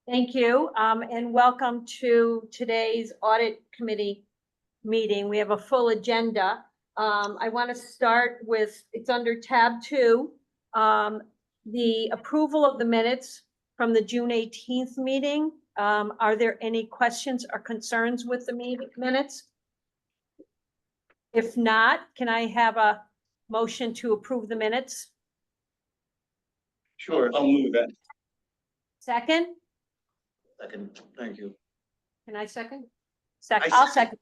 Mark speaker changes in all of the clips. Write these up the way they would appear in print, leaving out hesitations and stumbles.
Speaker 1: Thank you, and welcome to today's Audit Committee meeting. We have a full agenda. I want to start with, it's under tab 2, the approval of the minutes from the June 18th meeting. Are there any questions or concerns with the minutes? If not, can I have a motion to approve the minutes?
Speaker 2: Sure, I'll move that.
Speaker 1: Second?
Speaker 2: Second, thank you.
Speaker 1: Can I second? I'll second.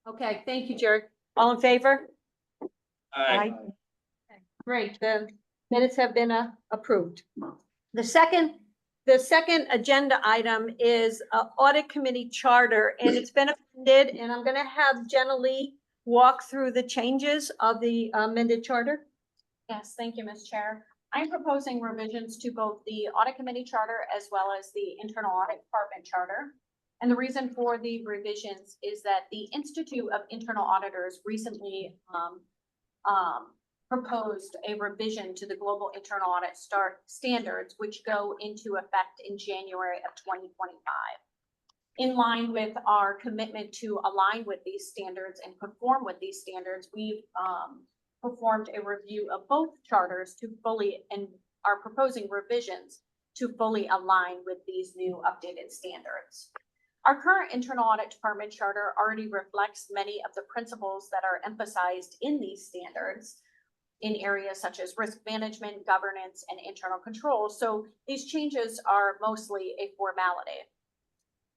Speaker 1: Okay, thank you, Jared. All in favor?
Speaker 2: Aye.
Speaker 1: Okay, great, the minutes have been approved. The second agenda item is Audit Committee Charter, and it's been amended, and I'm gonna have Jenna Lee walk through the changes of the amended charter.
Speaker 3: Yes, thank you, Ms. Chair. I'm proposing revisions to both the Audit Committee Charter as well as the Internal Audit Department Charter. And the reason for the revisions is that the Institute of Internal Auditors recently proposed a revision to the Global Internal Audit Standards, which go into effect in January of 2025. In line with our commitment to align with these standards and conform with these standards, we've performed a review of both charters to fully, and are proposing revisions to fully align with these new updated standards. Our current Internal Audit Department Charter already reflects many of the principles that are emphasized in these standards in areas such as risk management, governance, and internal control. So these changes are mostly a formality.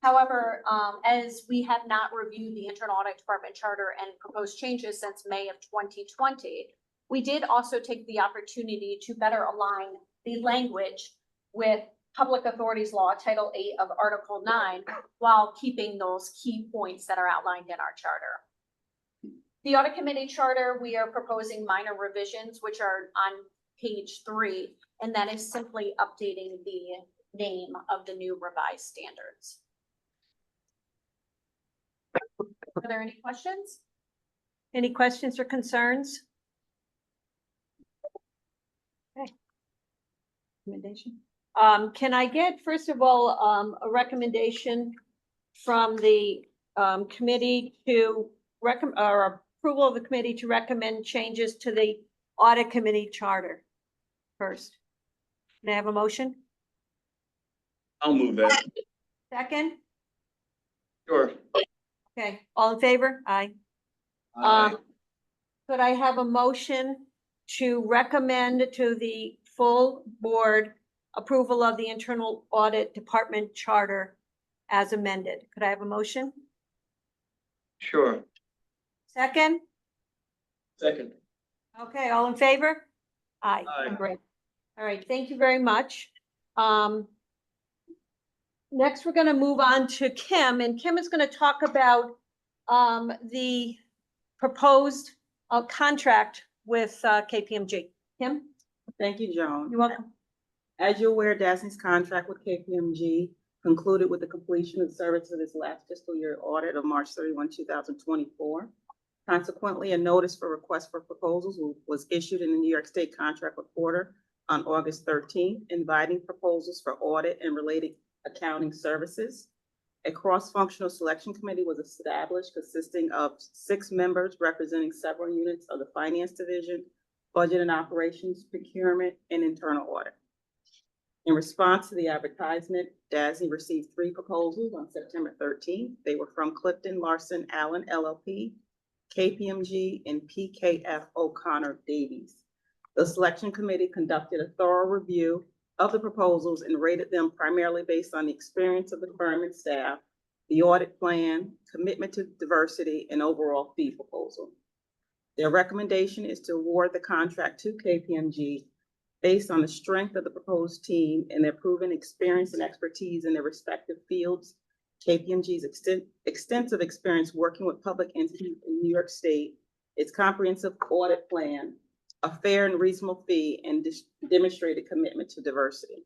Speaker 3: However, as we have not reviewed the Internal Audit Department Charter and proposed changes since May of 2020, we did also take the opportunity to better align the language with Public Authorities Law, Title 8 of Article 9, while keeping those key points that are outlined in our charter. The Audit Committee Charter, we are proposing minor revisions, which are on page 3, and that is simply updating the name of the new revised standards. Are there any questions?
Speaker 1: Any questions or concerns? Okay. Recommendation. Can I get, first of all, a recommendation from the committee to or approval of the committee to recommend changes to the Audit Committee Charter first? Can I have a motion?
Speaker 2: I'll move that.
Speaker 1: Second?
Speaker 2: Sure.
Speaker 1: Okay, all in favor? Aye.
Speaker 2: Aye.
Speaker 1: Could I have a motion to recommend to the full board approval of the Internal Audit Department Charter as amended? Could I have a motion?
Speaker 2: Sure.
Speaker 1: Second?
Speaker 2: Second.
Speaker 1: Okay, all in favor? Aye.
Speaker 2: Aye.
Speaker 1: Great. All right, thank you very much. Next, we're going to move on to Kim, and Kim is going to talk about the proposed contract with KPMG. Kim?
Speaker 4: Thank you, Joan.
Speaker 1: You're welcome.
Speaker 4: As you're aware, DASNY's contract with KPMG concluded with the completion of the service of its last fiscal year audit of March 31, 2024. Consequently, a notice for request for proposals was issued in the New York State Contract Reporter on August 13th, inviting proposals for audit and related accounting services. A cross-functional selection committee was established consisting of 6 members representing several units of the finance division, budget and operations, procurement, and internal audit. In response to the advertisement, DASNY received 3 proposals on September 13th. They were from Clifton Larson Allen LLP, KPMG, and PKF O'Connor Davies. The selection committee conducted a thorough review of the proposals and rated them primarily based on the experience of the firm and staff, the audit plan, commitment to diversity, and overall fee proposal. Their recommendation is to award the contract to KPMG based on the strength of the proposed team and their proven experience and expertise in their respective fields, KPMG's extensive experience working with public entities in New York State, its comprehensive audit plan, a fair and reasonable fee, and demonstrated commitment to diversity.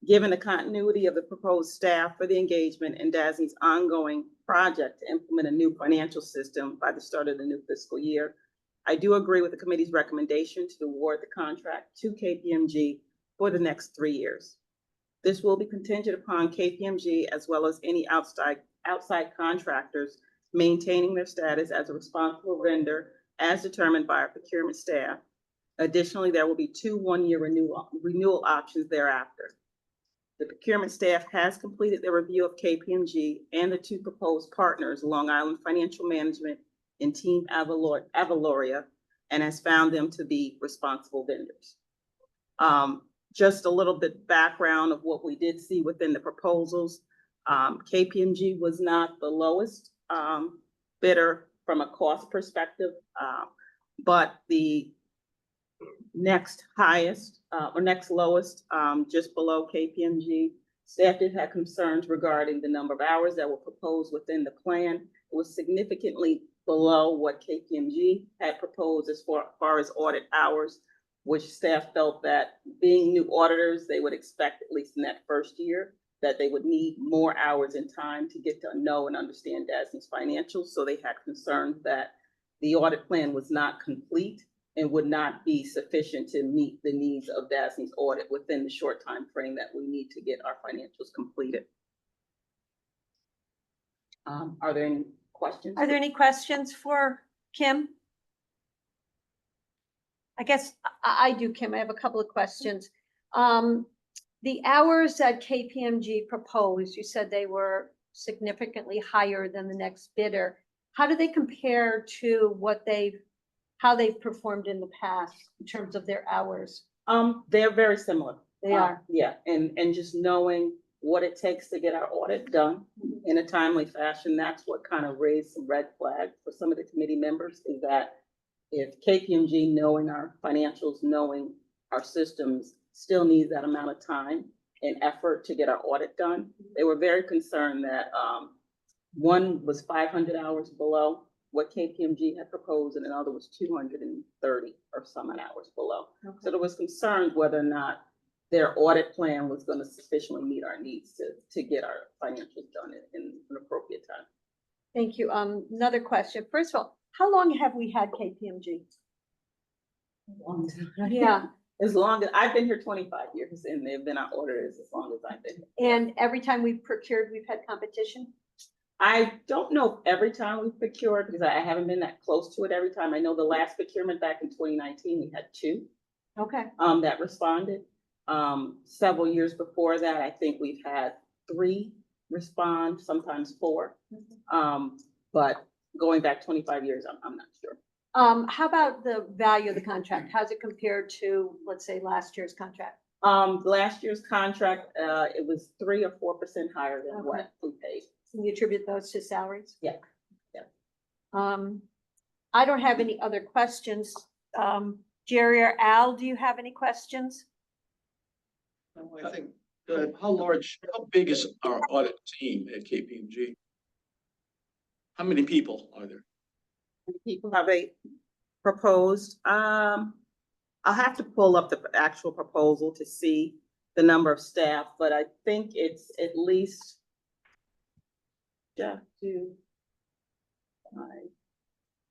Speaker 4: Given the continuity of the proposed staff for the engagement and DASNY's ongoing project to implement a new financial system by the start of the new fiscal year, I do agree with the committee's recommendation to award the contract to KPMG for the next 3 years. This will be contingent upon KPMG as well as any outside contractors maintaining their status as a responsible vendor as determined by our procurement staff. Additionally, there will be 2 one-year renewal options thereafter. The procurement staff has completed their review of KPMG and the 2 proposed partners, Long Island Financial Management and Team Avaloria, and has found them to be responsible vendors. Just a little bit background of what we did see within the proposals. KPMG was not the lowest bidder from a cost perspective, but the next highest or next lowest, just below KPMG. Staff did have concerns regarding the number of hours that were proposed within the plan. It was significantly below what KPMG had proposed as far as audit hours, which staff felt that being new auditors, they would expect, at least in that first year, that they would need more hours in time to get to know and understand DASNY's financials. So they had concerns that the audit plan was not complete and would not be sufficient to meet the needs of DASNY's audit within the short time frame that we need to get our financials completed. Are there any questions?
Speaker 1: Are there any questions for Kim? I guess I do, Kim. I have a couple of questions. The hours that KPMG proposed, you said they were significantly higher than the next bidder. How do they compare to how they've performed in the past in terms of their hours?
Speaker 4: They're very similar.
Speaker 1: They are.
Speaker 4: Yeah, and just knowing what it takes to get our audit done in a timely fashion, that's what kind of raised some red flags for some of the committee members, is that if KPMG, knowing our financials, knowing our systems, still needs that amount of time and effort to get our audit done, they were very concerned that one was 500 hours below what KPMG had proposed, and another was 230 or some hours below.
Speaker 1: Okay.
Speaker 4: So there was concern whether or not their audit plan was going to sufficiently meet our needs to get our financials done in an appropriate time.
Speaker 1: Thank you. Another question. First of all, how long have we had KPMG?
Speaker 4: Long time.
Speaker 1: Yeah.
Speaker 4: As long as I've been here 25 years, and they've been our auditors as long as I've been here.
Speaker 1: And every time we've procured, we've had competition?
Speaker 4: I don't know if every time we've procured, because I haven't been that close to it every time. I know the last procurement back in 2019, we had 2
Speaker 1: Okay.
Speaker 4: that responded. Several years before that, I think we've had 3 respond, sometimes 4. But going back 25 years, I'm not sure.
Speaker 1: How about the value of the contract? How's it compared to, let's say, last year's contract?
Speaker 4: Last year's contract, it was 3 or 4% higher than
Speaker 1: Okay.
Speaker 4: what we paid.
Speaker 1: Can you attribute those to salaries?
Speaker 4: Yeah.
Speaker 1: I don't have any other questions. Jerry or Al, do you have any questions?
Speaker 2: I think, how big is our audit team at KPMG? How many people are there?
Speaker 4: People have they proposed? I'll have to pull up the actual proposal to see the number of staff, but I think it's at least Jeff, 2, 5.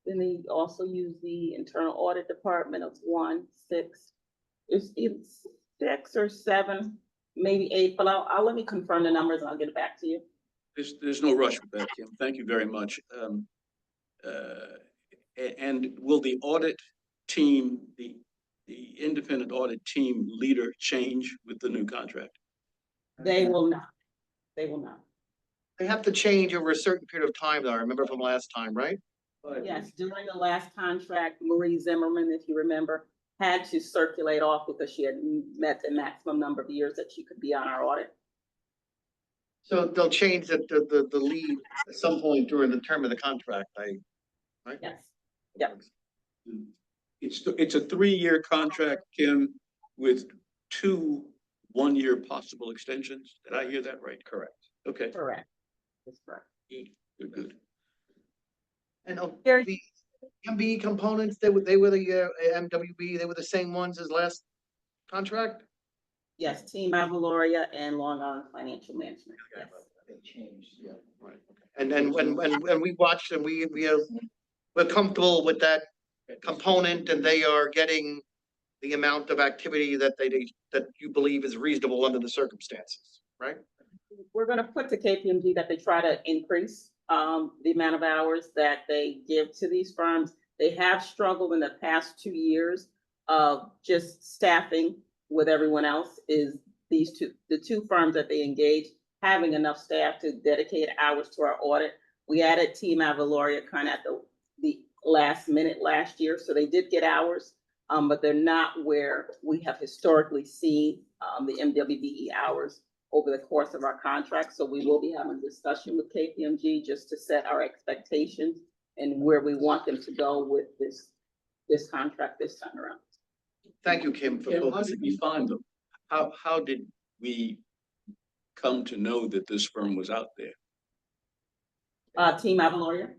Speaker 4: Then they also use the internal audit department of 1, 6. It's 6 or 7, maybe 8, but I'll let me confirm the numbers and I'll get it back to you.
Speaker 2: There's no rush with that, Kim. Thank you very much. And will the audit team, the independent audit team leader change with the new contract?
Speaker 4: They will not. They will not.
Speaker 5: They have to change over a certain period of time, though. I remember from last time, right?
Speaker 4: Yes, during the last contract, Marie Zimmerman, if you remember, had to circulate off because she had met the maximum number of years that she could be on our audit.
Speaker 5: So they'll change the lead at some point during the term of the contract, right?
Speaker 4: Yes. Yep.
Speaker 2: It's a 3-year contract, Kim, with 2 one-year possible extensions. Did I hear that right?
Speaker 5: Correct.
Speaker 2: Okay.
Speaker 4: Correct. That's correct.
Speaker 2: Good.
Speaker 5: And
Speaker 1: Jerry?
Speaker 5: the MBE components, they were the MWB, they were the same ones as last contract?
Speaker 4: Yes, Team Avaloria and Long Island Financial Management. Yes.
Speaker 5: They changed, yeah. Right. And then when we watched and we're comfortable with that component and they are getting the amount of activity that that you believe is reasonable under the circumstances, right?
Speaker 4: We're gonna put to KPMG that they try to increase the amount of hours that they give to these firms. They have struggled in the past 2 years of just staffing with everyone else. Is the two firms that they engage having enough staff to dedicate hours to our audit. We added Team Avaloria kind of at the last minute last year, so they did get hours, but they're not where we have historically seen the MWBE hours over the course of our contract. So we will be having a discussion with KPMG just to set our expectations and where we want them to go with this contract this time around.
Speaker 5: Thank you, Kim, for
Speaker 2: Kim, how did
Speaker 5: focusing.
Speaker 2: we find them? How did we come to know that this firm was out there?
Speaker 4: Team Avaloria.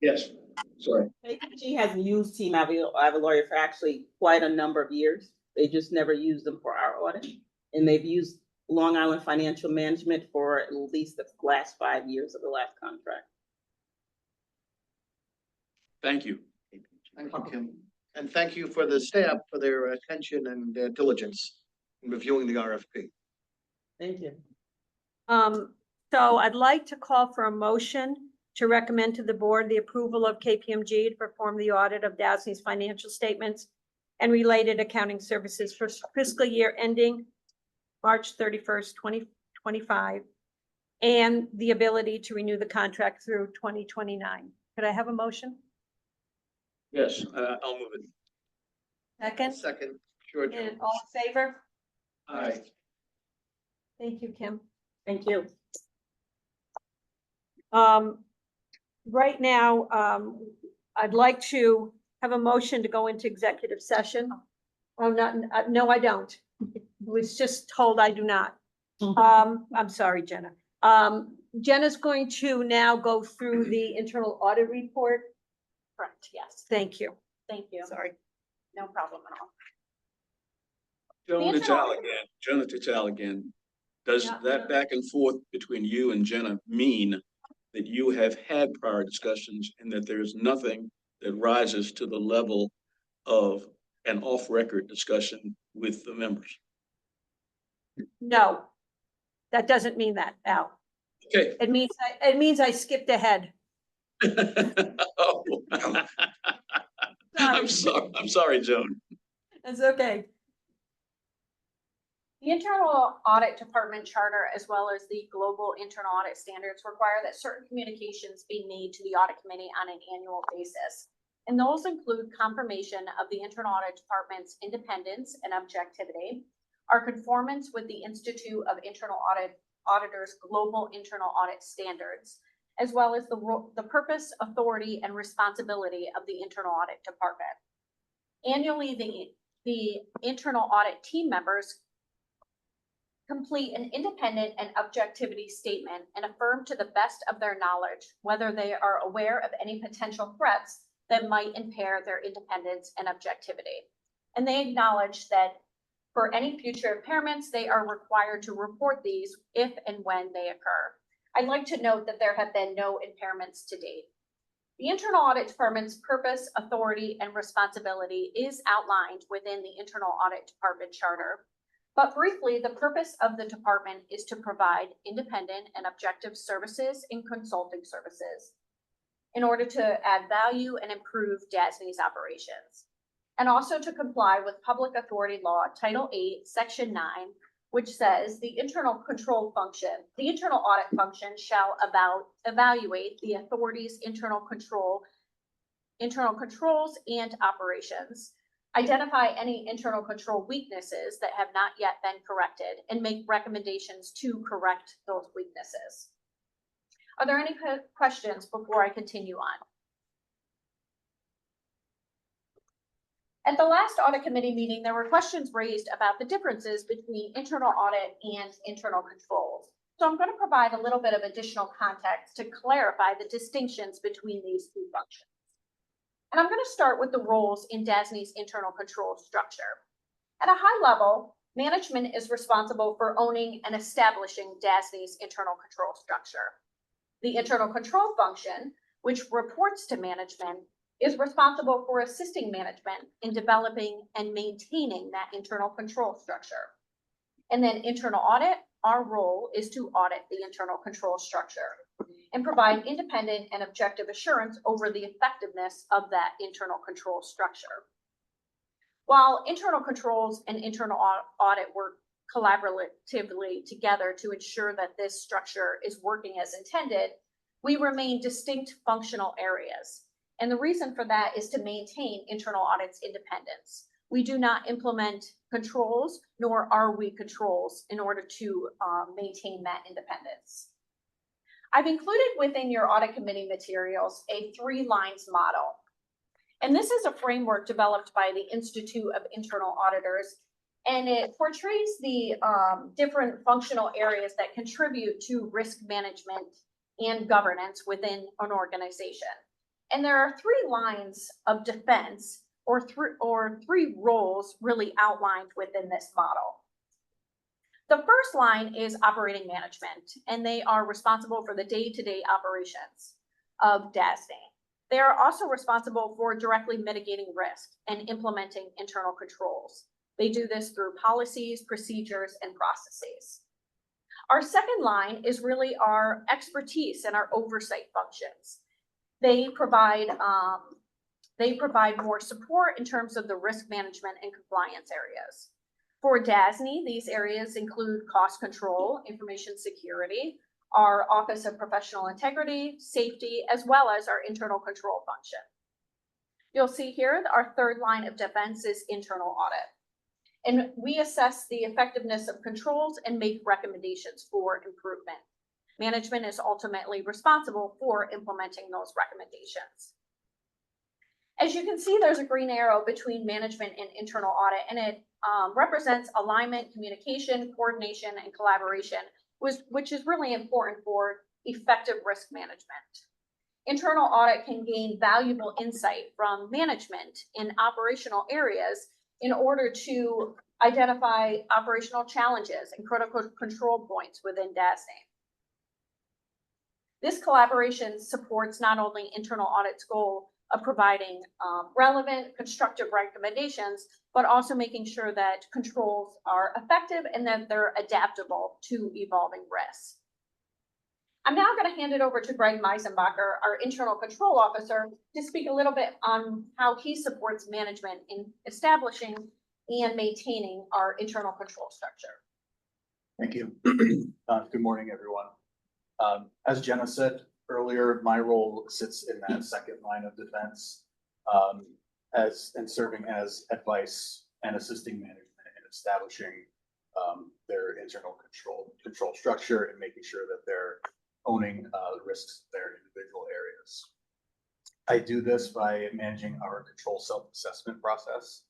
Speaker 2: Yes, sorry.
Speaker 4: KPMG has used Team Avaloria for actually quite a number of years. They just never used them for our audit. And they've used Long Island Financial Management for at least the last 5 years of the last contract.
Speaker 2: Thank you.
Speaker 5: Thank you, Kim. And thank you for the staff for their attention and their diligence in reviewing the RFP.
Speaker 4: Thank you.
Speaker 1: So I'd like to call for a motion to recommend to the board the approval of KPMG to perform the audit of DASNY's financial statements and related accounting services for fiscal year ending March 31st, 2025, and the ability to renew the contract through 2029. Could I have a motion?
Speaker 2: Yes, I'll move it.
Speaker 1: Second?
Speaker 5: Second, George.
Speaker 1: And all in favor?
Speaker 2: Aye.
Speaker 1: Thank you, Kim.
Speaker 4: Thank you.
Speaker 1: Right now, I'd like to have a motion to go into executive session. Oh, no, I don't. Was just told I do not. I'm sorry, Jenna. Jenna's going to now go through the internal audit report.
Speaker 3: Correct, yes.
Speaker 1: Thank you.
Speaker 3: Thank you.
Speaker 1: Sorry.
Speaker 3: No problem at all.
Speaker 2: Joan,
Speaker 3: The
Speaker 2: it's
Speaker 3: internal-
Speaker 2: Al again. Jenna, it's Al again. Does
Speaker 1: Yeah.
Speaker 2: that back and forth between you and Jenna mean that you have had prior discussions and that there's nothing that rises to the level of an off-record discussion with the members?
Speaker 1: No, that doesn't mean that, Al.
Speaker 2: Okay.
Speaker 1: It means I skipped ahead.
Speaker 2: Oh, I'm sorry, Joan.
Speaker 1: That's okay.
Speaker 3: The Internal Audit Department Charter, as well as the Global Internal Audit Standards, require that certain communications be made to the Audit Committee on an annual basis. And those include confirmation of the Internal Audit Department's independence and objectivity, our conformance with the Institute of Internal Auditors Global Internal Audit Standards, as well as the purpose, authority, and responsibility of the Internal Audit Department. Annually, the internal audit team members complete an independent and objectivity statement and affirm to the best of their knowledge whether they are aware of any potential threats that might impair their independence and objectivity. And they acknowledge that for any future impairments, they are required to report these if and when they occur. I'd like to note that there have been no impairments to date. The Internal Audit Department's purpose, authority, and responsibility is outlined within the Internal Audit Department Charter. But briefly, the purpose of the department is to provide independent and objective services and consulting services in order to add value and improve DASNY's operations, and also to comply with Public Authority Law, Title 8, Section 9, which says the internal audit function shall evaluate the authority's internal controls and operations, identify any internal control weaknesses that have not yet been corrected, and make recommendations to correct those weaknesses. Are there any questions before I continue on? At the last audit committee meeting, there were questions raised about the differences between internal audit and internal controls. So I'm going to provide a little bit of additional context to clarify the distinctions between these two functions. And I'm going to start with the roles in DASNY's internal control structure. At a high level, management is responsible for owning and establishing DASNY's internal control structure. The internal control function, which reports to management, is responsible for assisting management in developing and maintaining that internal control structure. And then internal audit, our role is to audit the internal control structure and provide independent and objective assurance over the effectiveness of that internal control structure. While internal controls and internal audit work collaboratively together to ensure that this structure is working as intended, we remain distinct functional areas. And the reason for that is to maintain internal audit's independence. We do not implement controls, nor are we controls in order to maintain that independence. I've included within your audit committee materials a 3 lines model. And this is a framework developed by the Institute of Internal Auditors, and it portrays the different functional areas that contribute to risk management and governance within an organization. And there are 3 lines of defense or 3 roles really outlined within this model. The first line is operating management, and they are responsible for the day-to-day operations of DASNY. They are also responsible for directly mitigating risk and implementing internal controls. They do this through policies, procedures, and processes. Our second line is really our expertise and our oversight functions. They provide more support in terms of the risk management and compliance areas. For DASNY, these areas include cost control, information security, our Office of Professional Integrity, Safety, as well as our internal control function. You'll see here that our third line of defense is internal audit. And we assess the effectiveness of controls and make recommendations for improvement. Management is ultimately responsible for implementing those recommendations. As you can see, there's a green arrow between management and internal audit, and it represents alignment, communication, coordination, and collaboration, which is really important for effective risk management. Internal audit can gain valuable insight from management in operational areas in order to identify operational challenges and critical control points within DASNY. This collaboration supports not only internal audit's goal of providing relevant, constructive recommendations, but also making sure that controls are effective and that they're adaptable to evolving risks. I'm now going to hand it over to Greg Meisenbacher, our internal control officer, to speak a little bit on how he supports management in establishing and maintaining our internal control structure.
Speaker 6: Thank you. Good morning, everyone. As Jenna said earlier, my role sits in that second line of defense, serving as advice and assisting management in establishing their internal control structure and making sure that they're owning the risks of their individual areas. I do this by managing our control self-assessment process.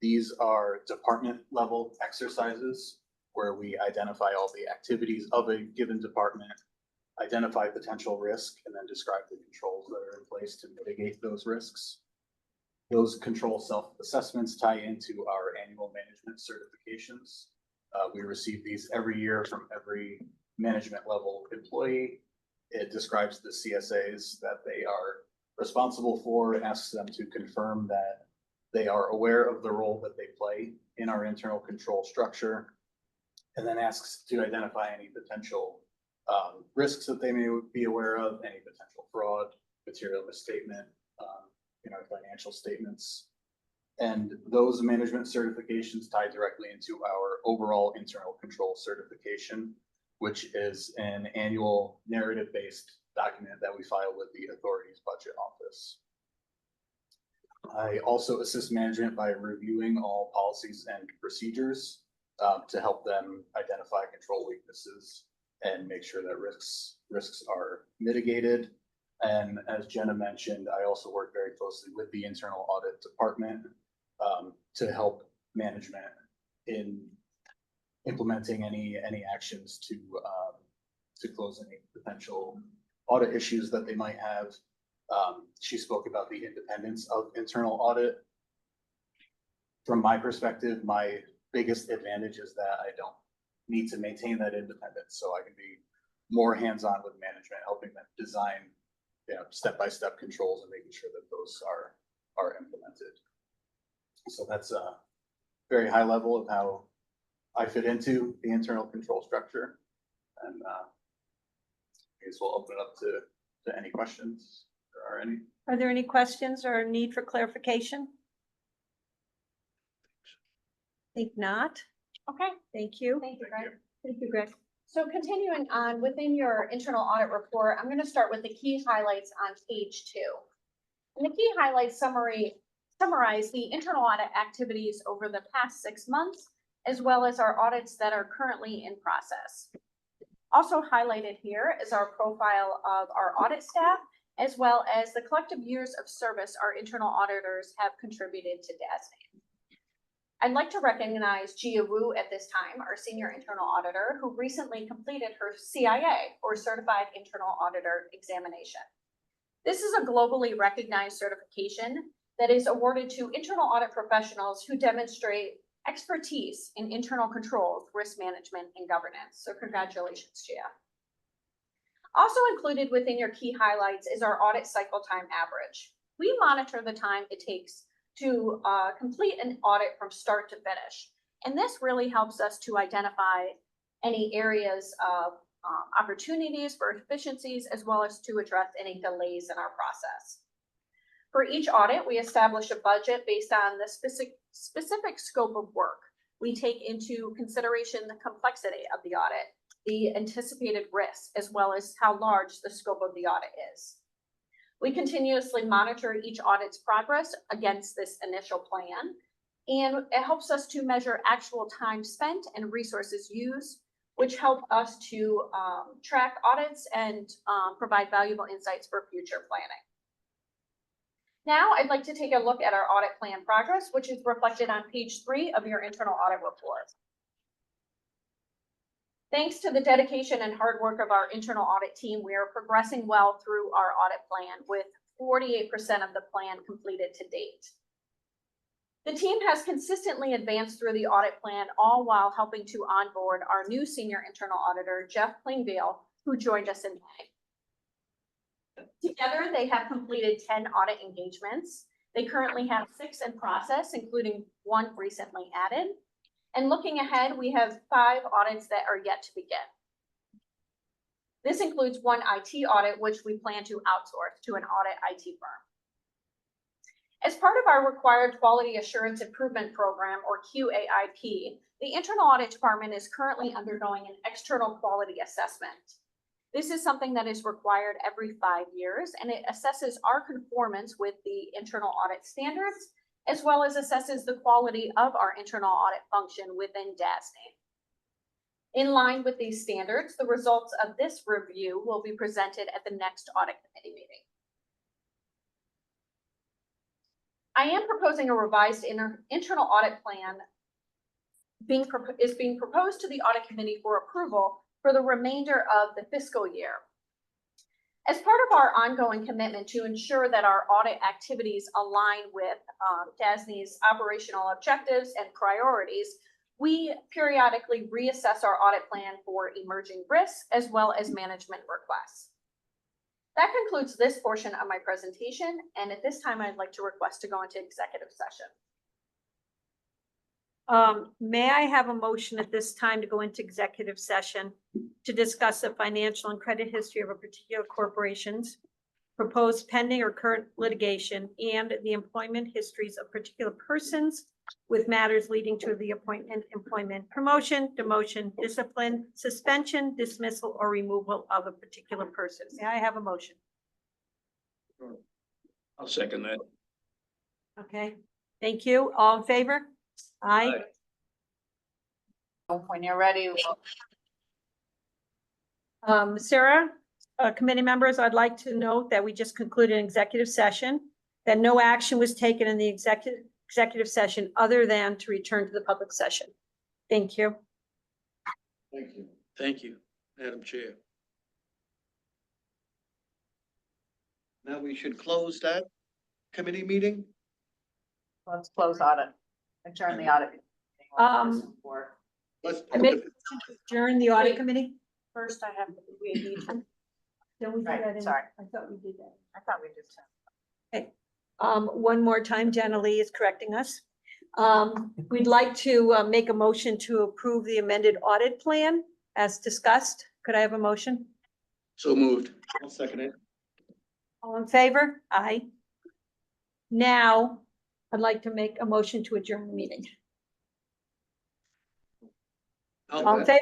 Speaker 6: These are department level exercises where we identify all the activities of a given department, identify potential risk, and then describe the controls that are in place to mitigate those risks. Those control self-assessments tie into our annual management certifications. We receive these every year from every management level employee. It describes the CSAs that they are responsible for, asks them to confirm that they are aware of the role that they play in our internal control structure, and then asks to identify any potential risks that they may be aware of, any potential fraud, material misstatement in our financial statements. And those management certifications tie directly into our overall internal control certification, which is an annual narrative-based document that we file with the authority's budget office. I also assist management by reviewing all policies and procedures to help them identify control weaknesses and make sure that risks are mitigated. And as Jenna mentioned, I also work very closely with the internal audit department to help management in implementing any actions to close any potential audit issues that they might have. She spoke about the independence of internal audit. From my perspective, my biggest advantage is that I don't need to maintain that independence, so I can be more hands-on with management, helping them design step-by-step controls and making sure that those are are implemented. So that's a very high level of how I fit into the internal control structure. And I guess we'll open it up to any questions if there are any.
Speaker 1: Are there any questions or need for clarification? Think not.
Speaker 3: Okay,
Speaker 1: Thank you.
Speaker 3: thank you, Greg.
Speaker 1: Thank you, Greg.
Speaker 3: So continuing on within your internal audit report, I'm going to start with the key highlights on page 2. And the key highlights summarize the internal audit activities over the past 6 months, as well as our audits that are currently in process. Also highlighted here is our profile of our audit staff, as well as the collective years of service our internal auditors have contributed to DASNY. I'd like to recognize Gia Wu at this time, our senior internal auditor, who recently completed her CIA, or Certified Internal Auditor examination. This is a globally recognized certification that is awarded to internal audit professionals who demonstrate expertise in internal controls, risk management, and governance. So congratulations, Gia. Also included within your key highlights is our audit cycle time average. We monitor the time it takes to complete an audit from start to finish. And this really helps us to identify any areas of opportunities for efficiencies, as well as to address any delays in our process. For each audit, we establish a budget based on the specific scope of work. We take into consideration the complexity of the audit, the anticipated risks, as well as how large the scope of the audit is. We continuously monitor each audit's progress against this initial plan, and it helps us to measure actual time spent and resources used, which help us to track audits and provide valuable insights for future planning. Now, I'd like to take a look at our audit plan progress, which is reflected on page 3 of your internal audit report. Thanks to the dedication and hard work of our internal audit team, we are progressing well through our audit plan, with 48% of the plan completed to date. The team has consistently advanced through the audit plan, all while helping to onboard our new senior internal auditor, Jeff Klingbeil, who joined us in May. Together, they have completed 10 audit engagements. They currently have 6 in process, including 1 recently added. And looking ahead, we have 5 audits that are yet to begin. This includes 1 IT audit, which we plan to outsource to an audit IT firm. As part of our required Quality Assurance Improvement Program, or QAIP, the Internal Audit Department is currently undergoing an external quality assessment. This is something that is required every 5 years, and it assesses our conformance with the internal audit standards, as well as assesses the quality of our internal audit function within DASNY. In line with these standards, the results of this review will be presented at the next audit committee meeting. I am proposing a revised internal audit plan is being proposed to the audit committee for approval for the remainder of the fiscal year. As part of our ongoing commitment to ensure that our audit activities align with DASNY's operational objectives and priorities, we periodically reassess our audit plan for emerging risks as well as management requests. That concludes this portion of my presentation, and at this time, I'd like to request to go into executive session.
Speaker 1: May I have a motion at this time to go into executive session to discuss the financial and credit history of a particular corporation's proposed pending or current litigation and the employment histories of particular persons with matters leading to the appointment, employment, promotion, demotion, discipline, suspension, dismissal, or removal of a particular person? May I have a motion?
Speaker 2: I'll second that.
Speaker 1: Okay, thank you. All in favor? Aye.
Speaker 7: When you're ready,
Speaker 1: Sarah, committee members, I'd like to note that we just concluded an executive session, that no action was taken in the executive session other than to return to the public session. Thank you.
Speaker 5: Thank you.
Speaker 2: Thank you, Madam Chair.
Speaker 5: Now we should close that committee meeting?
Speaker 7: let's close audit, adjourn the audit.
Speaker 5: Let's.
Speaker 1: I make adjourn the audit committee.
Speaker 3: First, I have to we need to.
Speaker 1: Then we did
Speaker 7: Right,
Speaker 1: that in-
Speaker 7: sorry.
Speaker 1: I thought we did that.
Speaker 7: I thought we did too.
Speaker 1: One more time, Jenna Lee is correcting us. We'd like to make a motion to approve the amended audit plan as discussed. Could I have a motion?
Speaker 2: So moved.
Speaker 5: I'll second it.
Speaker 1: All in favor? Aye. Now, I'd like to make a motion to adjourn the meeting. All in favor?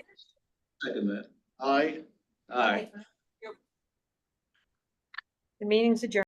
Speaker 2: Second that.
Speaker 5: Aye.
Speaker 2: Aye.
Speaker 1: The meeting's adjourned.